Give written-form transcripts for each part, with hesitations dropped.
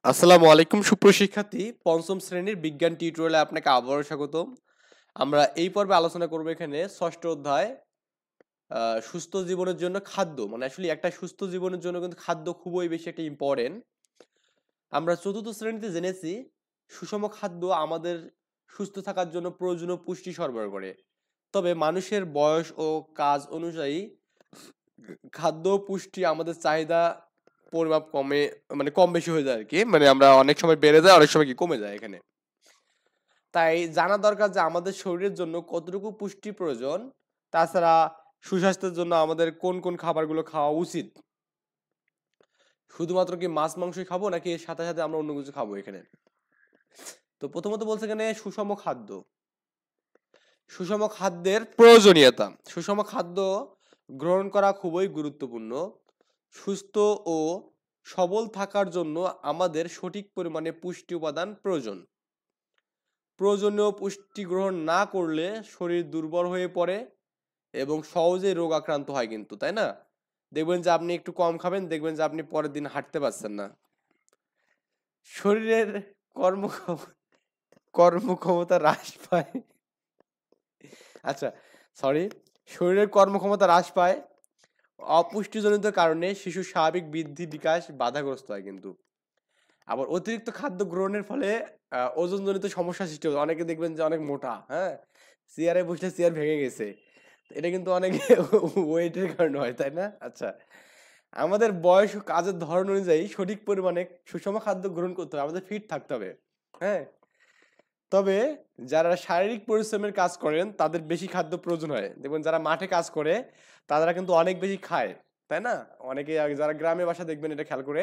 আসসালামু আলাইকুম সুপ্রশিক্ষার্থী পঞ্চম শ্রেণীর বিজ্ঞান টিউটোরিয়ালে আপনাকে আবারও স্বাগতম। আমরা এই পর্বে আলোচনা করব এখানে ষষ্ঠ অধ্যায় সুস্থ জীবনের জন্য খাদ্য, মানে আসলে একটা সুস্থ জীবনের জন্য কিন্তু খাদ্য খুবই বেশি একটা ইম্পর্টেন্ট। আমরা চতুর্থ শ্রেণীতে জেনেছি সুষম খাদ্য আমাদের সুস্থ থাকার জন্য প্রয়োজনীয় পুষ্টি সরবরাহ করে। তবে মানুষের বয়স ও কাজ অনুযায়ী খাদ্য পুষ্টি আমাদের চাহিদা পরিমাপ কমে, মানে কম বেশি হয়ে যায় আর কি, মানে আমরা অনেক সময় বেড়ে যায়, অনেক সময় কি কমে যায় এখানে। তাই জানা দরকার যে আমাদের শরীরের জন্য কতটুকু পুষ্টি প্রয়োজন, তাছাড়া সুস্বাস্থ্যের জন্য আমাদের কোন কোন খাবারগুলো খাওয়া উচিত। শুধুমাত্র কি মাছ মাংসই খাবো নাকি এর সাথে সাথে আমরা অন্য কিছু খাবো এখানে। তো প্রথমত বলছে এখানে সুষম খাদ্য, সুষম খাদ্যের প্রয়োজনীয়তা। সুষম খাদ্য গ্রহণ করা খুবই গুরুত্বপূর্ণ। সুস্থ ও সবল থাকার জন্য আমাদের সঠিক পরিমাণে পুষ্টি উপাদান প্রয়োজন। প্রয়োজনীয় পুষ্টি গ্রহণ না করলে শরীর দুর্বল হয়ে পড়ে এবং সহজেই রোগ আক্রান্ত হয় কিন্তু, তাই না? দেখবেন যে আপনি একটু কম খাবেন, দেখবেন যে আপনি পরের দিন হাঁটতে পারছেন না। শরীরের কর্ম কর্মক্ষমতা হ্রাস পায়। আচ্ছা, সরি, শরীরের কর্মক্ষমতা হ্রাস পায়। অপুষ্টিজনিত কারণে শিশুর স্বাভাবিক বৃদ্ধি বিকাশ বাধাগ্রস্ত হয় কিন্তু। আবার অতিরিক্ত খাদ্য গ্রহণের ফলে ওজনজনিত সমস্যা সৃষ্টি হয়। অনেকে দেখবেন যে অনেক মোটা, হ্যাঁ, চেয়ারে বসলে চেয়ার ভেঙে গেছে। এটা কিন্তু অনেক ওয়েটের কারণে হয়, তাই না? আচ্ছা, আমাদের বয়স ও কাজের ধরন অনুযায়ী সঠিক পরিমাণে সুষম খাদ্য গ্রহণ করতে হবে, আমাদের ফিট থাকতে হবে। হ্যাঁ, তবে যারা শারীরিক পরিশ্রমের কাজ করেন তাদের বেশি খাদ্য প্রয়োজন হয়। দেখবেন যারা মাঠে কাজ করে তারা কিন্তু অনেক বেশি খায়, তাই না? অনেকে যারা গ্রামে বাসা দেখবেন এটা খেয়াল করে।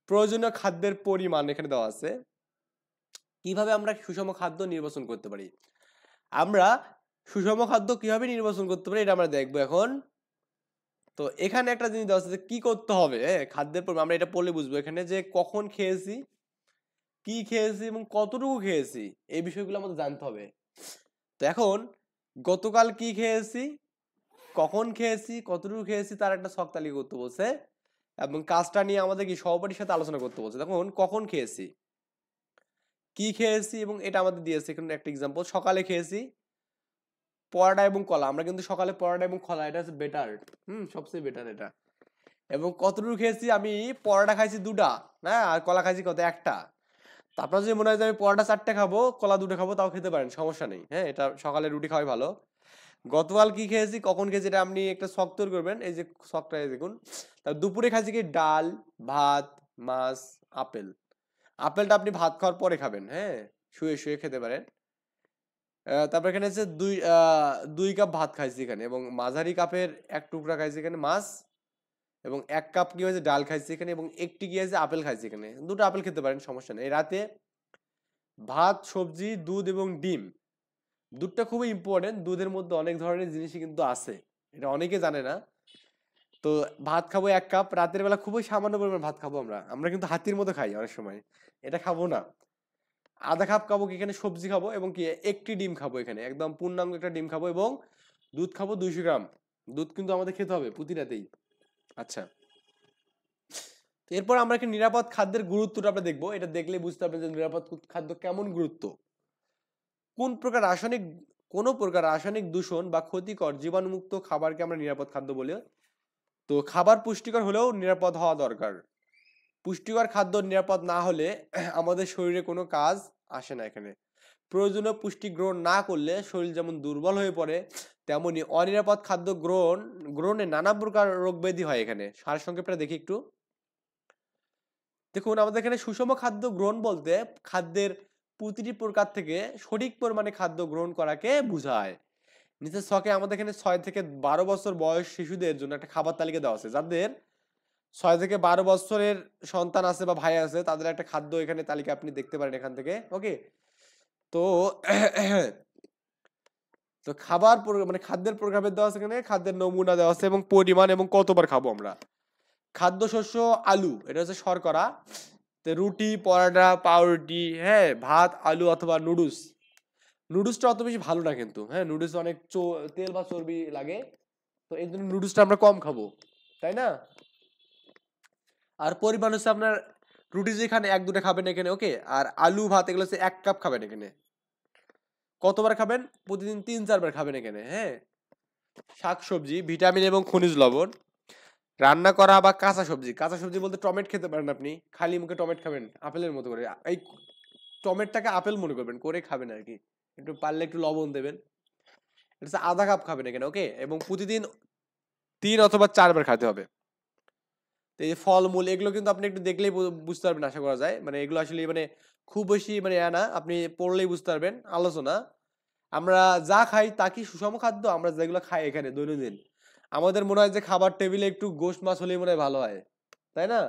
প্রয়োজনীয় খাদ্যের পরিমাণ এখানে দেওয়া আছে। কিভাবে আমরা সুষম খাদ্য নির্বাচন করতে পারি? আমরা সুষম খাদ্য কিভাবে নির্বাচন করতে পারি এটা আমরা দেখবো এখন। তো এখানে একটা জিনিস দেওয়া আছে যে কি করতে হবে, খাদ্যের পরিমাণ আমরা এটা পড়লে বুঝবো এখানে যে কখন খেয়েছি, কি খেয়েছি এবং কতটুকু খেয়েছি, এই বিষয়গুলো আমাদের জানতে হবে। তো এখন গতকাল কি খেয়েছি, কখন খেয়েছি, কতটুকু খেয়েছি তার একটা ছক তালিকা করতে বলছে এবং কাজটা নিয়ে আমাদের কি সহপাঠীর সাথে আলোচনা করতে বলছে। তখন কখন খেয়েছি, কি খেয়েছি এবং এটা আমাদের দিয়েছে এখানে একটা এক্সাম্পল। সকালে খেয়েছি পরোটা এবং কলা, আমরা কিন্তু সকালে পরোটা এবং কলা, এটা হচ্ছে বেটার, সবচেয়ে বেটার এটা। এবং কতটুকু খেয়েছি, আমি পরোটা খাইছি দুটা, হ্যাঁ, আর কলা খাইছি কত, একটা। তো আপনার যদি মনে হয় যে আমি পরোটা 4টে খাবো, কলা 2টে খাবো, তাও খেতে পারেন, সমস্যা নেই। হ্যাঁ, এটা সকালে রুটি খাওয়াই ভালো। গতকাল কি খেয়েছি, কখন খেয়েছি, এটা আপনি একটা শখ তৈরি করবেন। এই যে শখটা দেখুন। তার দুপুরে খাইছি কি ডাল, ভাত, মাছ, আপেল। আপেলটা আপনি ভাত খাওয়ার পরে খাবেন, হ্যাঁ, শুয়ে শুয়ে খেতে পারেন। তারপর এখানে হচ্ছে 2 কাপ ভাত খাইছি এখানে, এবং মাঝারি কাপের 1 টুকরা খাইছি এখানে মাছ, এবং 1 কাপ কি হয়েছে ডাল খাইছি এখানে, এবং একটি কি হয়েছে আপেল খাইছি এখানে। 2টো আপেল খেতে পারেন, সমস্যা নেই। রাতে ভাত, সবজি, দুধ এবং ডিম। দুধটা খুবই ইম্পর্টেন্ট, দুধের মধ্যে অনেক ধরনের জিনিসই কিন্তু আছে, এটা অনেকে জানে না। তো ভাত খাবো 1 কাপ, রাতের বেলা খুবই সামান্য পরিমাণ ভাত খাবো আমরা, আমরা কিন্তু হাতির মতো খাই অনেক সময়, এটা খাবো না। আধা কাপ খাবো কি এখানে সবজি খাবো, এবং কি একটি ডিম খাবো এখানে, একদম পূর্ণাঙ্গ একটা ডিম খাবো, এবং দুধ খাবো 200 গ্রাম। দুধ কিন্তু আমাদের খেতে হবে প্রতি রাতেই। আচ্ছা, এরপর আমরা কি নিরাপদ খাদ্যের গুরুত্বটা আমরা দেখবো। এটা দেখলে বুঝতে পারবেন যে নিরাপদ খাদ্য কেমন গুরুত্ব। কোন প্রকার রাসায়নিক কোন প্রকার রাসায়নিক দূষণ বা ক্ষতিকর জীবাণুমুক্ত খাবারকে আমরা নিরাপদ খাদ্য বলি। তো খাবার পুষ্টিকর হলেও নিরাপদ হওয়া দরকার। পুষ্টিকর খাদ্য নিরাপদ না হলে আমাদের শরীরে কোনো কাজ আসে না এখানে। প্রয়োজনীয় পুষ্টি গ্রহণ না করলে শরীর যেমন দুর্বল হয়ে পড়ে, তেমনি অনিরাপদ খাদ্য গ্রহণে নানা প্রকার রোগ ব্যাধি হয় এখানে। সারসংক্ষেপটা দেখি একটু। দেখুন, আমাদের এখানে সুষম খাদ্য গ্রহণ বলতে খাদ্যের প্রতিটি প্রকার থেকে সঠিক পরিমাণে খাদ্য গ্রহণ করাকে বোঝায়। নিচের ছকে আমাদের এখানে 6 থেকে 12 বছর বয়স শিশুদের জন্য একটা খাবার তালিকা দেওয়া আছে। যাদের 6 থেকে 12 বছরের সন্তান আছে বা ভাই আছে, তাদের একটা খাদ্য এখানে তালিকা আপনি দেখতে পারেন এখান থেকে। ওকে, তো তো মানে খাদ্যের প্রকারভেদ দেওয়া আছে এখানে, খাদ্যের নমুনা দেওয়া আছে এবং পরিমাণ এবং কতবার খাবো আমরা। খাদ্যশস্য আলু, এটা হচ্ছে শর্করা। তো রুটি, পরোটা, পাউরুটি, হ্যাঁ, ভাত, আলু অথবা নুডলস। নুডলসটা অত বেশি ভালো না কিন্তু, হ্যাঁ, নুডলস অনেক তেল বা চর্বি লাগে। তো এই জন্য নুডলসটা আমরা কম খাবো, তাই না? আর পরিমাণ হচ্ছে আপনার রুটি যেখানে 1-2টা খাবেন এখানে, ওকে। আর আলু ভাত এগুলো হচ্ছে 1 কাপ খাবেন এখানে। কতবার খাবেন? প্রতিদিন 3-4 বার খাবেন এখানে, হ্যাঁ। শাকসবজি, ভিটামিন এবং খনিজ লবণ, রান্না করা বা কাঁচা সবজি। কাঁচা সবজি বলতে টমেটো খেতে পারেন আপনি, খালি মুখে টমেটো খাবেন আপেলের মতো করে। এই টমেটোটাকে আপেল মনে করবেন, করে খাবেন আর কি। একটু পারলে একটু লবণ দেবেন। এটা হচ্ছে আধা কাপ খাবেন এখানে, ওকে। এবং প্রতিদিন 3 অথবা 4 বার খেতে হবে। তো এই যে ফলমূল এগুলো কিন্তু আপনি একটু দেখলেই বুঝতে পারবেন আশা করা যায়। মানে এগুলো আসলে মানে খুব বেশি মানে না, আপনি পড়লেই বুঝতে পারবেন। আলোচনা, আমরা যা খাই তা কি সুষম খাদ্য? আমরা যেগুলো খাই এখানে দৈনন্দিন, আমাদের মনে হয় যে খাবার টেবিলে একটু গোশত মাছ হলেই মনে হয় ভালো হয়, তাই না?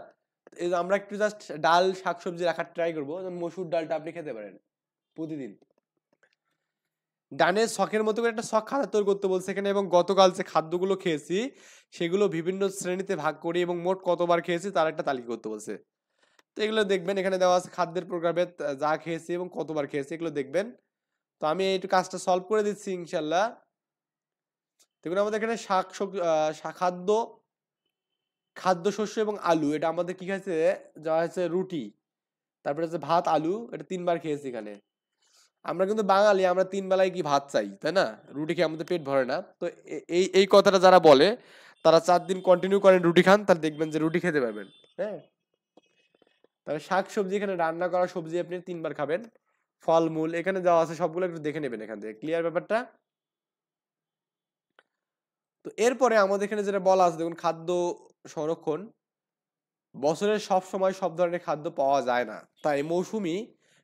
এই যে আমরা একটু জাস্ট ডাল শাকসবজি রাখার ট্রাই করবো, যেমন মসুর ডালটা আপনি খেতে পারেন প্রতিদিন। ডানের শখের মতো করে একটা শখ খাতা তৈরি করতে বলছে এখানে, এবং গতকাল যে খাদ্যগুলো খেয়েছি সেগুলো বিভিন্ন শ্রেণীতে ভাগ করি এবং মোট কতবার খেয়েছি তার একটা তালিকা করতে বলছে। তো এগুলো দেখবেন, এখানে দেওয়া আছে খাদ্যের প্রকারভেদ, যা খেয়েছি এবং কতবার খেয়েছি এগুলো দেখবেন। তো আমি এই কাজটা সলভ করে দিচ্ছি ইনশাল্লাহ। দেখুন আমাদের এখানে খাদ্য, খাদ্যশস্য এবং আলু, এটা আমাদের কি খাইছে, যা হচ্ছে রুটি, তারপরে হচ্ছে ভাত আলু, এটা 3 বার খেয়েছি এখানে। আমরা কিন্তু বাঙালি, আমরা 3 বেলায় কি ভাত চাই, তাই না? রুটি খেয়ে আমাদের পেট ভরে না। তো এই এই কথাটা যারা বলে তারা 4 দিন কন্টিনিউ করেন রুটি খান, তাহলে দেখবেন যে রুটি খেতে পারবেন, হ্যাঁ। তাহলে শাক সবজি, এখানে রান্না করা সবজি আপনি 3 বার খাবেন। ফলমূল এখানে দেওয়া আছে সবগুলো, একটু দেখে নেবেন এখান থেকে, ক্লিয়ার ব্যাপারটা? তো এরপরে আমাদের এখানে যেটা বলা আছে দেখুন, খাদ্য সংরক্ষণ। বছরের সব সময় সব ধরনের খাদ্য পাওয়া যায় না, তাই মৌসুমী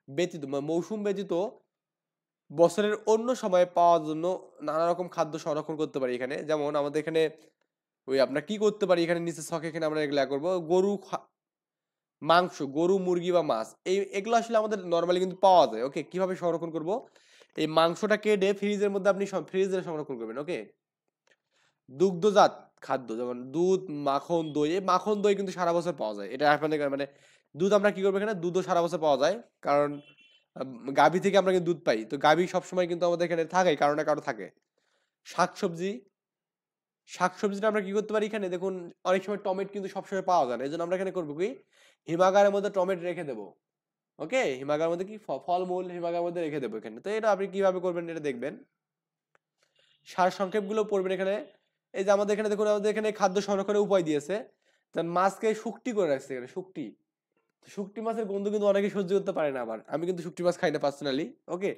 ব্যতীত মৌসুম ব্যতীত বছরের অন্য সময়ে পাওয়ার জন্য নানা রকম খাদ্য সংরক্ষণ করতে পারি এখানে। যেমন আমাদের এখানে ওই আপনার কি করতে পারি এখানে নিচে ছক, এখানে আমরা এগুলা করবো, মাংস, গরু মুরগি বা মাছ, এগুলো আসলে আমাদের নর্মালি কিন্তু পাওয়া যায়, ওকে। কিভাবে সংরক্ষণ করব? এই মাংসটা কেটে ফ্রিজের মধ্যে আপনি ফ্রিজে সংরক্ষণ করবেন, ওকে। দুগ্ধজাত খাদ্য যেমন দুধ, মাখন, দই, এই মাখন দই কিন্তু সারা বছর পাওয়া যায়, এটা আপনাদের মানে দুধ আমরা কি করবো এখানে, দুধও সারা বছর পাওয়া যায়, কারণ গাভী থেকে আমরা কিন্তু দুধ পাই, তো গাভী সবসময় কিন্তু আমাদের এখানে থাকে, কারো না কারো থাকে। শাকসবজি, শাকসবজিটা আমরা কি করতে পারি এখানে দেখুন, অনেক সময় টমেটো কিন্তু সবসময় পাওয়া যায় না, এই জন্য আমরা এখানে করবো কি, হিমাগারের মধ্যে টমেটো রেখে দেবো, ওকে। হিমাগারের মধ্যে কি ফলমূল হিমাগারের মধ্যে রেখে দেবো এখানে। তো এটা আপনি কিভাবে করবেন এটা দেখবেন। সার সংক্ষেপ গুলো পড়বেন এখানে। এই যে আমাদের এখানে দেখুন, আমাদের এখানে খাদ্য সংরক্ষণের উপায় দিয়েছে। মাছকে শুকটি করে রাখছে এখানে, শুকটি। শুকটি মাছের গন্ধ কিন্তু অনেকে সহ্য করতে পারে না, আবার আমি কিন্তু শুকটি মাছ খাই না পার্সোনালি, ওকে।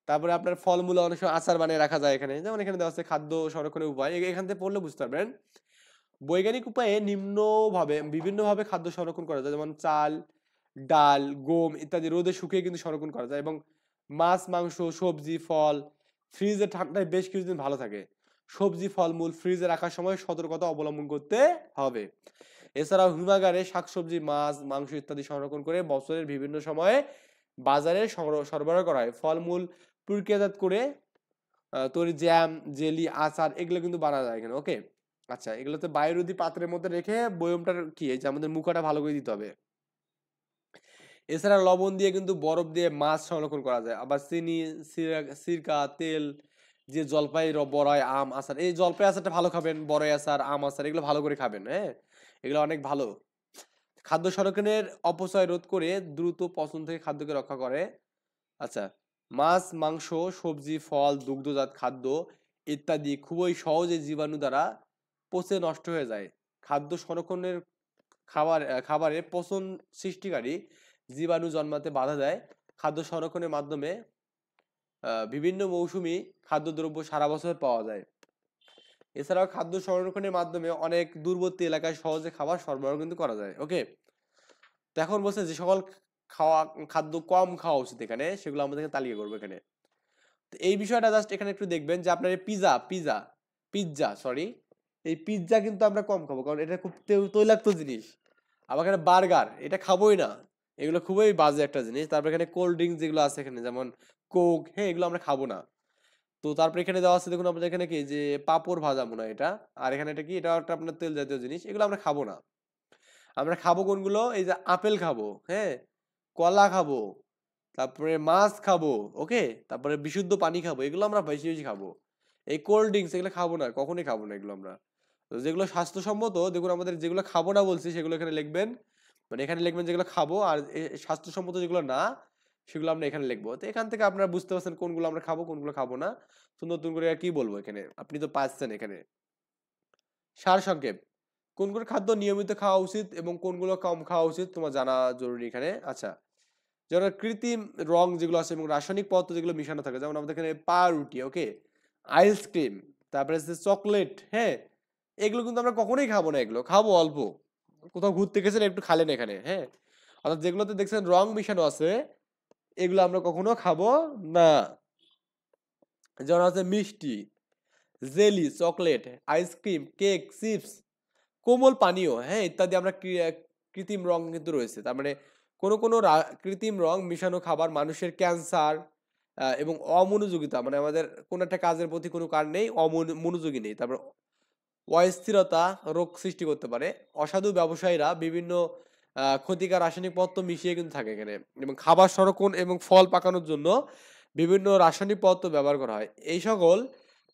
তারপরে আপনার ফলমূল অনেক সময় আচার বানিয়ে রাখা যায় এখানে, যেমন এখানে দেওয়া আছে খাদ্য সংরক্ষণের উপায়, এখান থেকে পড়লে বুঝতে পারবেন। বৈজ্ঞানিক উপায়ে নিম্নভাবে বিভিন্নভাবে খাদ্য সংরক্ষণ করা যায়, যেমন চাল, ডাল, গম ইত্যাদি রোদে শুকিয়ে কিন্তু সংরক্ষণ করা যায়, এবং মাছ, মাংস, সবজি, ফল ফ্রিজে ঠান্ডায় বেশ কিছুদিন ভালো থাকে। সবজি ফলমূল ফ্রিজে রাখার সময় সতর্কতা অবলম্বন করতে হবে। এছাড়াও হিমাগারে শাকসবজি, মাছ, মাংস ইত্যাদি সংরক্ষণ করে বছরের বিভিন্ন সময়ে বাজারে সরবরাহ করা হয়। ফলমূল প্রক্রিয়াজাত করে তৈরি জ্যাম, জেলি, আচার এগুলো কিন্তু বানানো যায় এখানে, ওকে। আচ্ছা, এগুলোতে বায়ুরোধী পাত্রের মধ্যে রেখে বয়মটার কি এই যে আমাদের মুখটা ভালো করে দিতে হবে। এছাড়া লবণ দিয়ে কিন্তু বরফ দিয়ে মাছ সংরক্ষণ করা যায়, আবার চিনি, সিরকা, তেল, যে জলপাই, বড়াই, আম আচার, এই জলপাই আচারটা ভালো খাবেন, বড়াই আচার, আম আচার এগুলো ভালো করে খাবেন, হ্যাঁ। এগুলো অনেক ভালো। খাদ্য সংরক্ষণের অপচয় রোধ করে দ্রুত পচন থেকে খাদ্যকে রক্ষা করে। আচ্ছা, মাছ, মাংস, সবজি, ফল, দুগ্ধজাত খাদ্য ইত্যাদি খুবই সহজে জীবাণু দ্বারা পচে নষ্ট হয়ে যায়। খাদ্য সংরক্ষণের খাবারে পচন সৃষ্টিকারী জীবাণু জন্মাতে বাধা দেয়। খাদ্য সংরক্ষণের মাধ্যমে বিভিন্ন মৌসুমী খাদ্যদ্রব্য সারা বছর পাওয়া যায়। এছাড়াও খাদ্য সংরক্ষণের মাধ্যমে অনেক দূরবর্তী এলাকায় সহজে খাবার সরবরাহ কিন্তু করা যায়, ওকে। তো এখন বলছে যে সকল খাদ্য কম খাওয়া উচিত এখানে, সেগুলো আমাদেরকে তালিকা করবো এখানে। তো এই বিষয়টা জাস্ট এখানে একটু দেখবেন যে আপনার এই পিৎজা সরি, এই পিৎজা কিন্তু আমরা কম খাবো, কারণ এটা খুব তৈলাক্ত জিনিস। আবার এখানে বার্গার, এটা খাবোই না, এগুলো খুবই বাজে একটা জিনিস। তারপর এখানে কোল্ড ড্রিঙ্কস যেগুলো আছে এখানে, যেমন কোক, হ্যাঁ, এগুলো আমরা খাবো না। তো তারপর এখানে দেওয়া আছে দেখুন আমাদের এখানে কি যে পাপড় ভাজা মনে হয় এটা, আর এখানে এটা কি, এটা একটা আপনার তেল জাতীয় জিনিস, এগুলো আমরা খাবো না। আমরা খাবো কোনগুলো, এই যে আপেল খাবো, হ্যাঁ, কলা খাবো, তারপরে মাছ খাবো, ওকে। তারপরে বিশুদ্ধ পানি খাবো, এগুলো আমরা বেশি বেশি খাবো। এই কোল্ড ড্রিঙ্কস এগুলো খাবো না, কখনোই খাবো না এগুলো আমরা। তো যেগুলো স্বাস্থ্যসম্মত দেখুন, আমাদের যেগুলো খাবো না বলছি সেগুলো এখানে লিখবেন। মানে এখানে লিখবেন যেগুলো খাবো, আর স্বাস্থ্যসম্মত যেগুলো না সেগুলো আমরা এখানে লিখবো। তো এখান থেকে আপনারা বুঝতে পারছেন কোনগুলো আমরা খাবো কোনগুলো খাবো না। তো নতুন করে আর কি বলবো এখানে, আপনি তো পাচ্ছেন এখানে সারসংক্ষেপ। কোন কোন খাদ্য নিয়মিত খাওয়া উচিত এবং কোনগুলো কম খাওয়া উচিত তোমার জানা জরুরি এখানে। আচ্ছা, যেমন কৃত্রিম রং যেগুলো আছে এবং রাসায়নিক পদার্থ যেগুলো মিশানো থাকে, যেমন আমাদের এখানে পাউরুটি, ওকে, আইসক্রিম, তারপরে চকলেট, হ্যাঁ, এগুলো কিন্তু আমরা কখনোই খাবো না, এগুলো খাবো অল্প, কোথাও ঘুরতে গেছেন একটু খালেন এখানে, হ্যাঁ। অর্থাৎ যেগুলোতে দেখছেন রং মিশানো আছে এগুলো আমরা কখনো খাবো না। যেমন আছে মিষ্টি, jelly, chocolate, ice cream, cake, chips, কোমল পানীয়, হ্যাঁ, ইত্যাদি আমরা কৃত্রিম রং কিন্তু রয়েছে। তার মানে কোনো কোনো কৃত্রিম রং মিশানো খাবার মানুষের ক্যান্সার এবং অমনোযোগিতা, মানে আমাদের কোনো একটা কাজের প্রতি কোনো কার নেই, অমনোযোগী নেই, তারপর অস্থিরতা, রোগ সৃষ্টি করতে পারে। অসাধু ব্যবসায়ীরা বিভিন্ন ক্ষতিকর রাসায়নিক পদার্থ মিশিয়ে কিন্তু থাকে এখানে, এবং খাবার সংরক্ষণ এবং ফল পাকানোর জন্য বিভিন্ন রাসায়নিক পদার্থ ব্যবহার করা হয়। এই সকল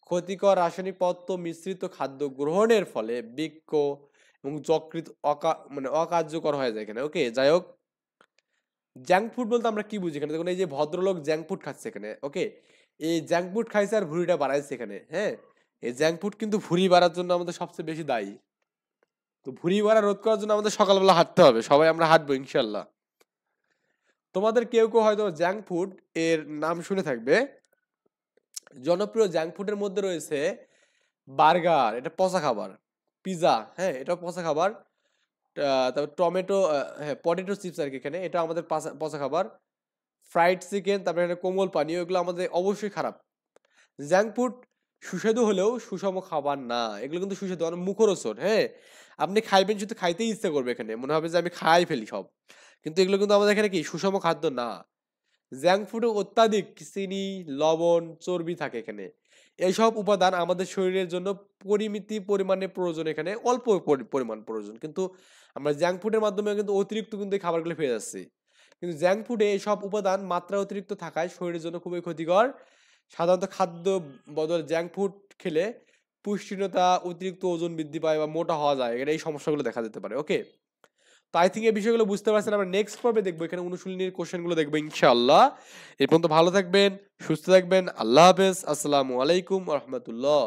ক্ষতিকর রাসায়নিক পদার্থ মিশ্রিত খাদ্য গ্রহণের ফলে বৃক্ক এবং যকৃৎ মানে অকার্যকর হয়ে যায় এখানে, ওকে। যাই হোক, জাঙ্ক ফুড বলতে আমরা কি বুঝি এখানে, দেখুন এই যে ভদ্রলোক জাঙ্ক ফুড খাচ্ছে এখানে, ওকে, এই জাঙ্ক ফুড খাইছে আর ভুঁড়িটা বাড়াইছে এখানে, হ্যাঁ। এই জাঙ্ক ফুড কিন্তু ভুঁড়ি বাড়ার জন্য আমাদের সবচেয়ে বেশি দায়ী। তো ভুঁড়ি বাড়া রোধ করার জন্য আমাদের সকালবেলা হাঁটতে হবে, সবাই আমরা হাঁটবো ইনশাল্লাহ। তোমাদের কেউ কেউ হয়তো জাঙ্ক ফুড এর নাম শুনে থাকবে। জনপ্রিয় জাঙ্ক ফুডের মধ্যে রয়েছে বার্গার, এটা পচা খাবার, পিজা, হ্যাঁ, এটা পচা খাবার, তারপর টমেটো, হ্যাঁ, পটেটো চিপস আর কি, এখানে এটা আমাদের পচা খাবার, ফ্রাইড চিকেন, তারপরে এখানে কোমল পানীয়, এগুলো আমাদের অবশ্যই খারাপ। জাঙ্ক ফুড সুস্বাদু হলেও সুষম খাবার না, এগুলো কিন্তু সুস্বাদু মানে মুখরোচক, হ্যাঁ, আপনি খাইবেন শুধু খাইতেই ইচ্ছা করবে, এখানে মনে হবে যে আমি খাই ফেলি সব, কিন্তু এগুলো কিন্তু আমাদের এখানে কি সুষম খাদ্য না। জাঙ্ক ফুডে অত্যাধিক চিনি, লবণ, চর্বি থাকে এখানে। এইসব উপাদান আমাদের শরীরের জন্য পরিমিত পরিমাণে প্রয়োজন, এখানে অল্প পরিমাণ প্রয়োজন, কিন্তু আমরা জাঙ্ক ফুডের মাধ্যমে কিন্তু অতিরিক্ত কিন্তু এই খাবারগুলো পেয়ে যাচ্ছি। কিন্তু জাঙ্ক ফুডে এইসব উপাদান মাত্রা অতিরিক্ত থাকায় শরীরের জন্য খুবই ক্ষতিকর। সাধারণত খাদ্য বদলে জাঙ্ক ফুড খেলে পুষ্টিহীনতা, অতিরিক্ত ওজন বৃদ্ধি পায় বা মোটা হওয়া যায়, এটা এই সমস্যাগুলো দেখা যেতে পারে, ওকে। তো আই থিঙ্ক এই বিষয়গুলো বুঝতে পারছেন। আমরা নেক্সট পর্বে দেখবো এখানে অনুশীলনীর কোশ্চেনগুলো দেখবো ইনশাআল্লাহ। এর পর্যন্ত ভালো থাকবেন, সুস্থ থাকবেন, আল্লাহ হাফেজ, আসসালামু আলাইকুম রহমতুল্লাহ।